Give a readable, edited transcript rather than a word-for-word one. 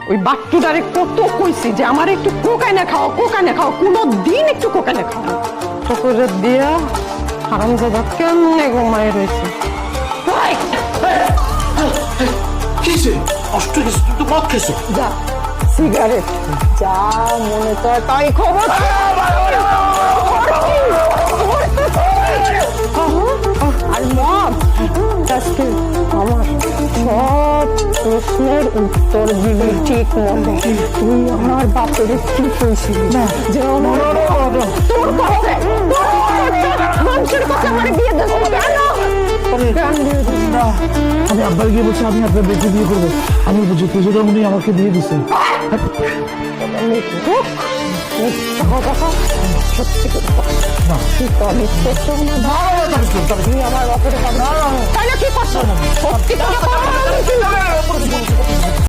ওই বাট্টুটারে কত কইছি যে আমার একটু কোকাইনা খাও কোনো দিন একটু কোকাইনা খাও চোখে দিয়া হারামজাদা কেমনে ঘুমায় রয়েছে। কিসে কষ্ট কিছু তুই তো মদ খেয়েছো। যা সিগারেট যা মনে কর তাই খবর। আর মদ আজকে আমার সব প্রশ্নের উত্তর দিবি ঠিক মতো। তুই আমার বাপের কি কইছিলি যে তোর কাছে মানুষের কাছে আমার বিয়ে দেবো কেন বিয়ে দিস না? আমি আব্বার গিয়ে বলছি আমি আপনার বেঁচে বিয়ে করবো। আমি বুঝি পুজোটা উনি আমাকে দিয়ে দিছে। সত্যি করে আমি করছো না তুমি আমার বাপের তাই না কি করছো সত্যি